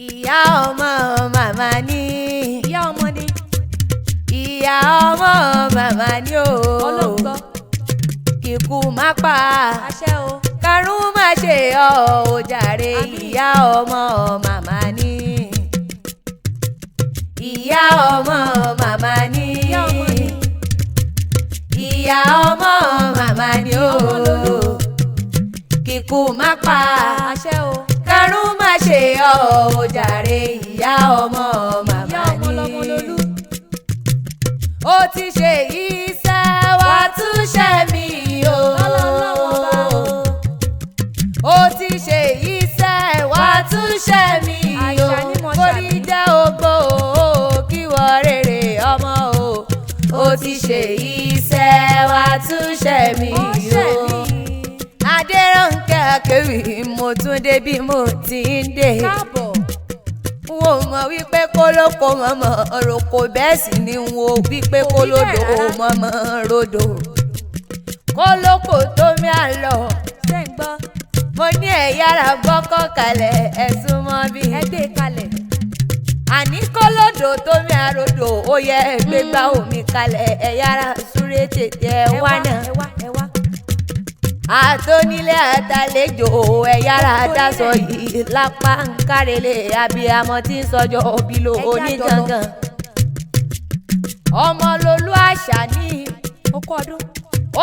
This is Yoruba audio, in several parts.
ìyá ọmọ màmá ní. ìyá ọmọ ni. ìyá ọmọ màmá ní o. ọlọ́gbọ́. kíkú má pa. àṣẹ o. karùn má ṣe ọ ò jàre. ìyá ọmọ màmá ní. ìyá ọmọ màmá ní. ìyá ọmọ màmá ní o. kíkú má pa. àṣẹ o. karùn má ṣe ọ ò jàre. ìyá ọmọ màmá ní. ìyá ọmọ lọmọ lolú. ó ti ṣe iṣẹ́ wa tún ṣe mí o. ó ti ṣe iṣẹ́ wa tún ṣe mí o. kórí jẹ́ ogbó o kí wọ́n rere ọmọ o. ó ti ṣe iṣẹ́ wa tún ṣe mí o. Adérónkẹ́ Akéwì mo tún dé bí mo ti ń dé. káàbọ̀. Wo mọ̀ wípé kólókó mọ̀mọ́ roko bẹ́ẹ̀ sì ni wo wípé kólódò mọ̀mọ́ rodò. Kólókó tó mi àlọ́. ṣé ń gbọ́. Mo ní ẹ̀yára gbọ́kọ̀ kalẹ̀ ẹ̀sùn mọ́ bí. ẹ gbé kalẹ̀. Àní kólódò tó mi àrodò ó yẹ gbégbá omi kalẹ̀ ẹ̀yára súré tètè ẹ̀ wá náà. ẹ wá ẹ wá. Àtónílé àtàlejò ẹ̀yára dáṣọ yìí lápá ń kárẹ̀lẹ̀ abiyamọ tí ń sọjọ́ bílò onígangan. Ọmọ lolú àṣà ní okó ọdún.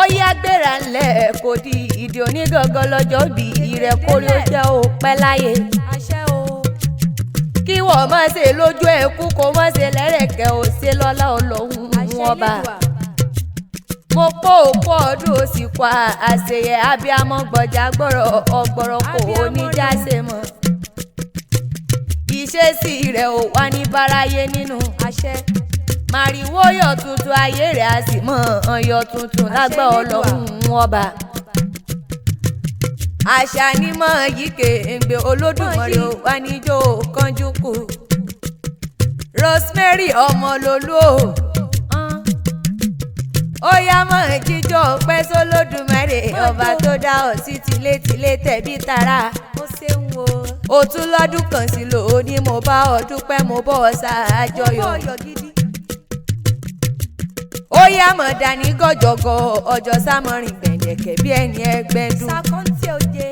ó yá gbéra ńlẹ̀ kò di ìdí onígangan lọ́jọ́ bí rẹ̀ kórí ó jẹ́ ó pẹ́ láyé. àṣẹ o. Kí wọ́n má ṣe lójú ẹ̀kú kó má ṣe lẹ́rẹ̀kẹ́ ò ṣe lọ́lá Ọlọ́run ọba. Mo kó òkú ọdún òsì kwa àṣeyẹ abiyamọ gbọ̀jà gbọ̀rọ̀ ọgbọ̀rọ̀ kò oníjàṣe mọ́. Ìṣesí rẹ̀ ò wá ní báráyé nínú. àṣẹ. Màrìwó yọ̀ tuntun ayé rẹ̀ á sì mọ̀ ọyọ̀ tuntun lágbà Ọlọ́run ọba. Àṣà ni mọ̀ yìí kéǹgbé Olódùmarè ò wá níjó kánjú kù. Rosemary Ọmọlolú o. Ó yá mọ̀ jíjọ́ pẹ́ sólódùmarè ọba tó dá ọ sí tilétilé tẹ̀bí tara. ó ṣeun o. Ó tún lọ́dún kan sí lò ó ní mo bá ọ dúpẹ́ mo bọ́ ọ ṣàjọyọ̀. ọyọ gidi. Ó yá mọ̀ dání gọ̀jọ̀gọ̀ ọjọ́ sámọ́rin gbẹ̀ǹdẹ̀kẹ̀ bí ẹni ẹgbẹ́dún. sàkóńtì òde.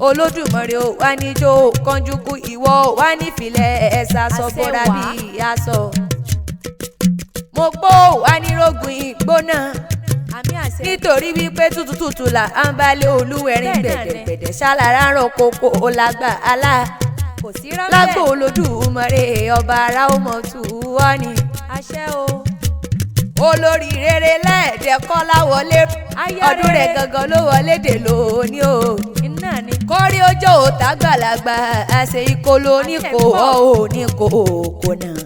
Olódùmarè ò wá níjó kánjúkú ìwọ ò wá nífìlẹ̀ ẹ̀sà sọ bọ́ra bí aṣọ. Mo pọ́ wá nírógun ìgbóná. àmì àṣẹ. Nítorí wípé tútùtù là á ń balẹ̀ olúwẹ̀rín gbẹ̀dẹ̀gbẹ̀dẹ̀ ṣálára ń rọ kókó lágbà alá. kò sí rọ́bẹ̀. Lágbó Olódùmarè ọba ara ó mọ̀ tù wọ́ ni. àṣẹ o. Olórí rere lẹ́ẹ̀dẹ́kọ́ láwọlé. Ọdún rẹ̀ gangan ló wọlé dè lóní o. iná ni. Kọ́rí ọjọ́ òtá gbàlagbà àṣẹ ìkolo ní kò ọ́ ò ní kò kò náà.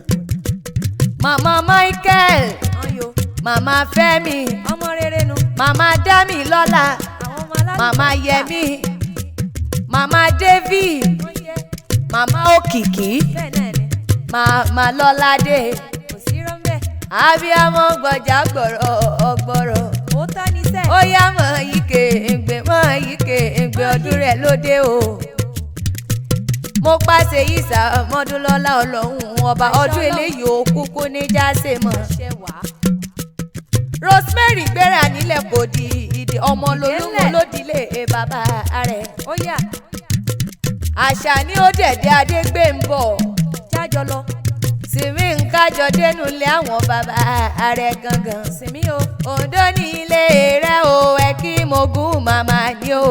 Màmá Michael. ọyọ. Màmá Fẹ́mi. ọmọ rere nu. Màmá Dámilọ́lá. àwọn ọmọ alálùbáríkà. Màmá Yẹmí. Màmá David. wọ́n yẹ. Màmá Òkìkí. bẹ́ẹ̀ náà ni. Màmá Lọ́ládé. kò sí rọ́bẹ̀. Abiyamọ gbọ̀jà gbọ̀rọ̀ ọgbọ̀rọ̀. ó tọ́ ní sẹ́ẹ̀. Ó yá mọ̀ yíke ègbè mọ̀ yíke ègbè ọdún rẹ̀ lóde o. Mo pàṣẹ ìsà mọ́dúnlọ́lá Ọlọ́run ọba ọdún eléyìí ó kúkú ní jáse mọ́. àṣẹ wá. Rosemary gbéra nílẹ̀ kò di ìdí ọmọ lolúwo lódìlé bàbá rẹ̀. ó yá. Àṣà ni ó dẹ̀dẹ̀ adé gbé ń bọ̀. jájọ lọ. Sìnmí ń kájọ dénú ilé àwọn bàbá rẹ̀ gangan. sinmi o. Oǹdó ní ilé rẹ̀ o ẹ kí mo gún màmá ni o.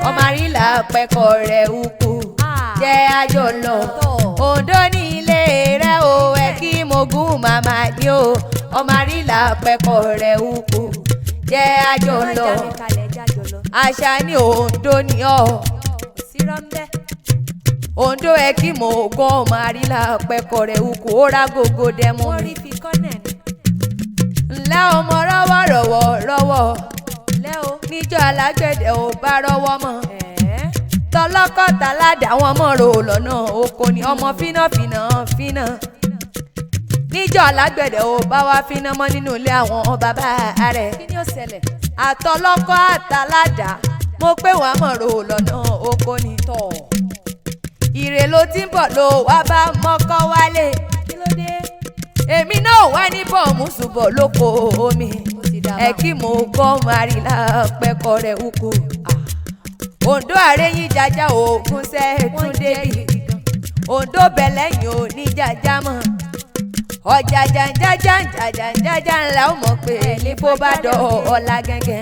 Ọmọ àrílà pẹ́kọ̀ rẹ̀ ukú. Jẹ́ àjọ lọ. Oǹdó ní ilé rẹ̀ o ẹ kí mo gún màmá ni o. Ọmọ àrílà pẹ́kọ̀ rẹ̀ ukú. Jẹ́ àjọ lọ. Àṣà ni Oǹdó ní ọ. kò sí rọ́bẹ̀. Oǹdó ẹ kí mo gún ọmọ àrílà pẹ́kọ̀ rẹ̀ ukú. Ó rá gògó dẹ́mu wọ́n mi. rí fi kọ́nẹ̀ ni. Ńlá ọmọ rọ́wọ́ rọ́wọ́. lẹ́ o. Níjọ́ alágbẹ̀dẹ ò bá rọ́wọ́ mọ́. ẹ̀ẹ́. Tọlọ́kọ̀tà ládàá wọn mọ̀ ro lọ́nà oko ni ọmọ fínàfínà fínà. Níjọ́ alágbẹ̀dẹ ò bá wá fínà mọ́ nínú ilé àwọn bàbá rẹ̀. kí ni ó ṣẹlẹ̀. Àtọlọ́kọ̀ àtàládàá mo pé wàá mọ̀ ro lọ́nà oko ni. tọ̀. Ire ló ti ń bọ̀ ló wá bá mọ́kọ́ wálé. kí ló dé. èmi náà wá ní bọ́ọ̀mù ṣùbọ̀ lóko omi. ẹ kí mo gbọ́ Marila pẹ́kọ̀ rẹ̀ wúkú. Oǹdó àrẹ́yìn jaja ògùn sẹ́ẹ̀tún débi. Oǹdó bẹ̀lẹ́yìn ò ní jaja mọ́. ọ̀jàjàjàjàjàjàjà ńlá ó mọ̀ pé níbo bá dọ̀ ọ̀la gẹ́gẹ́.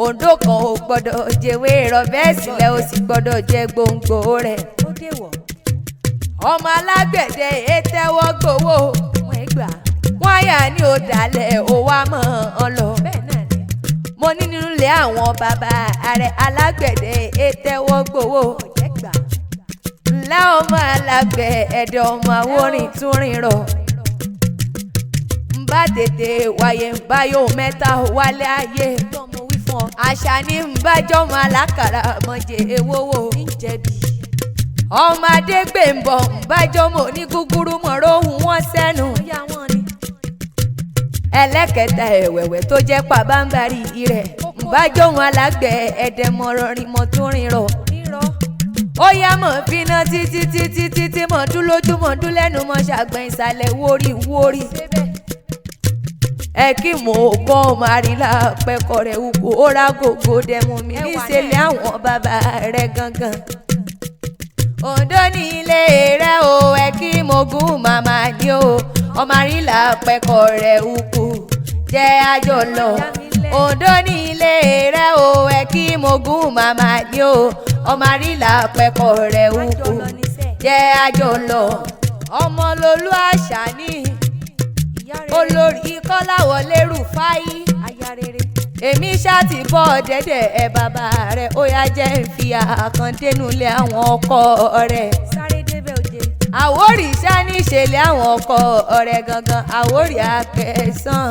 Oǹdó kan ò gbọ́dọ̀ jẹ̀wé rọ̀ bẹ́ẹ̀ sílẹ̀ ó sì gbọ́dọ̀ jẹ gbòǹgbò rẹ̀. ó dé wọ̀. ọmọ alágbẹ̀dẹ ètẹ́wọ́ gbowó. wọ́n ẹ̀ gbà. wọ́n yà ní òdàlẹ̀ ó wá mọ́ ọ lọ. bẹ́ẹ̀ náà ni. mo ní nínú ilé àwọn bàbá ààrẹ alágbẹ̀dẹ ètẹ́wọ́ gbowó. ọ̀jẹ̀ gbà. ńlá ọmọ alágbẹ̀ ẹ̀dẹ̀ ọmọ àwòrìn tún rìn rọ̀. ń bá tètè wáyé ń bá yóò mẹ́ta wálé ayé. tó mo wí fún ọ. àṣà ní ń bá jọmọ alákàrà mọ̀jẹ̀ ewówó. ń jẹ̀bi. ọmọdé gbè ń bọ̀ ń bá jọmọ ní gúgúrú mọ̀rọ̀ ohun wọn sẹ́nu. ó yá wọn ni. ẹlẹ́kẹta ẹ̀wẹ̀wẹ̀ tó jẹ́ pàbámbarì rẹ̀ ń bá jọmọ alágbẹ̀ ẹ̀dẹ̀ mọ̀rọ̀ rìn mọ̀ tún rìn rọ̀. nírọ̀. ó yá mọ̀ fínà títí títí títí mọ̀ dún lójú mọ̀ dún lẹ́nu mọ̀ ṣàgbọ̀n ìsàlẹ̀ wórí wórí. débẹ̀. ẹ kí mo gbọ́ Marila pẹ́kọ̀ rẹ̀ wúkú ó ra gògó dẹ̀mú mi níṣẹ́lẹ̀ àwọn bàbá rẹ̀ gangan. Oǹdó ní ilé rẹ̀ o ẹ kí mo gún màmá ni o Marila pẹ́kọ̀ rẹ̀ wúkú jẹ́ àjọ lọ. Oǹdó ní ilé rẹ̀ o ẹ kí mo gún màmá ni o Marila pẹ́kọ̀ rẹ̀ wúkú jẹ́ àjọ lọ. ọmọ lolú àṣà ní olórí Kọ́láwọlé Rúfáì. aya rere. èmi ṣáàtì bọ́ dẹ́dẹ̀ ẹ bàbá rẹ̀ ó yá jẹ́ ń fi àkàndénúlé àwọn ọkọ rẹ̀. sáré débẹ̀ òde. Àwórì ṣá ní ìṣẹ̀lẹ̀ àwọn ọkọ rẹ̀ gangan Àwórì Akẹ̀sán.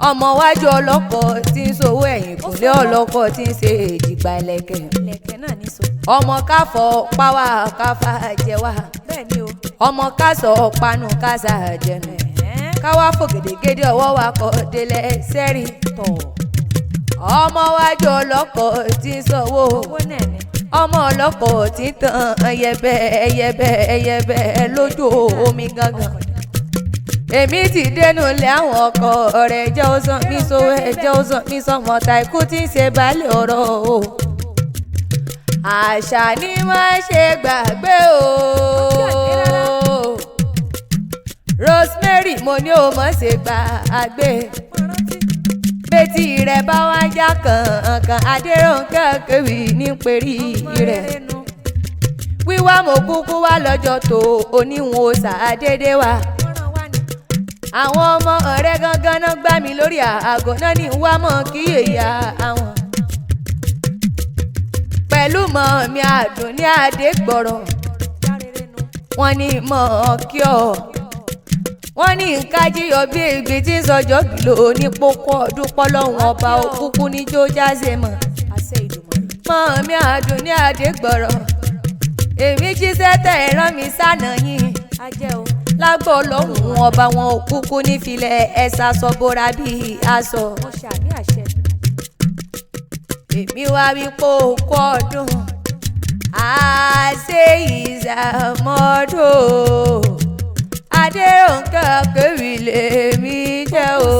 ọmọ wájú ọlọ́kọ̀ tí ń sowó ẹ̀yìn kùnlé ọlọ́kọ̀ tí ń ṣe èjìgbà ẹlẹ́kẹ̀. ilẹ̀kẹ̀ náà ní so. ọmọ káfọ̀ páwá káfá jẹwà. bẹ́ẹ̀ ni o. ọmọ kásọ̀ panu kásá jẹnu. káwá fògèdègèdè ọwọ́ wa kọ́ délẹ̀ sẹ́rìn tọ̀. ọmọ wájú ọlọ́kọ̀ tí ń sanwó. owó náà ni. ọmọ ọlọ́kọ̀ tí ń tan ẹyẹbẹ ẹyẹbẹ ẹyẹbẹ lójú omi gangan. èmi ti dénú lé àwọn ọkọ rẹ̀ jẹ́ ó sàn mí so ẹ̀jẹ̀ ó sàn mí sọmọ ta ikú tí ń ṣe baálẹ̀ ọ̀rọ̀ o. àṣà ni má ṣe gbàgbé o. Rosemary mo ní o mọ̀ ṣe gbàgbé. Betí rẹ̀ bá wá já kànkàn Adérónkẹ́ kéwì ní perí rẹ̀. wíwá mo kúkú wá lọ́jọ́ tó oníwọ̀n ṣàdédé wa. àwọn ọmọ ọ̀rẹ́ gangan náà gbá mi lórí àgọ́ náà ní wá mọ̀ kí èyà àwọn. pẹ̀lú mọ̀ mi àdùn ní Adégbọ̀rọ̀. wọ́n ní mọ̀ kí ọ. wọ́n ní nkájí ọbí ìgbì tí sọjọ́ kìlò ní pópó ọdún pọ́lọ́hún ọba òkúkú ní jó jáde mọ̀. mọ̀ mi àdùn ní Adégbọ̀rọ̀. èmi jíṣẹ́ tẹ̀ rán mi sànà yín. lágbó lọ́hùn ọba wọn òkúkú nífilẹ̀ ẹ̀sà sọ́bọ̀ra bíi aṣọ. èmi wá wí pé òkú ọdún àṣẹ ìzàmọ́dún. Adérónkẹ́ kéwì lèmi jẹ́ o.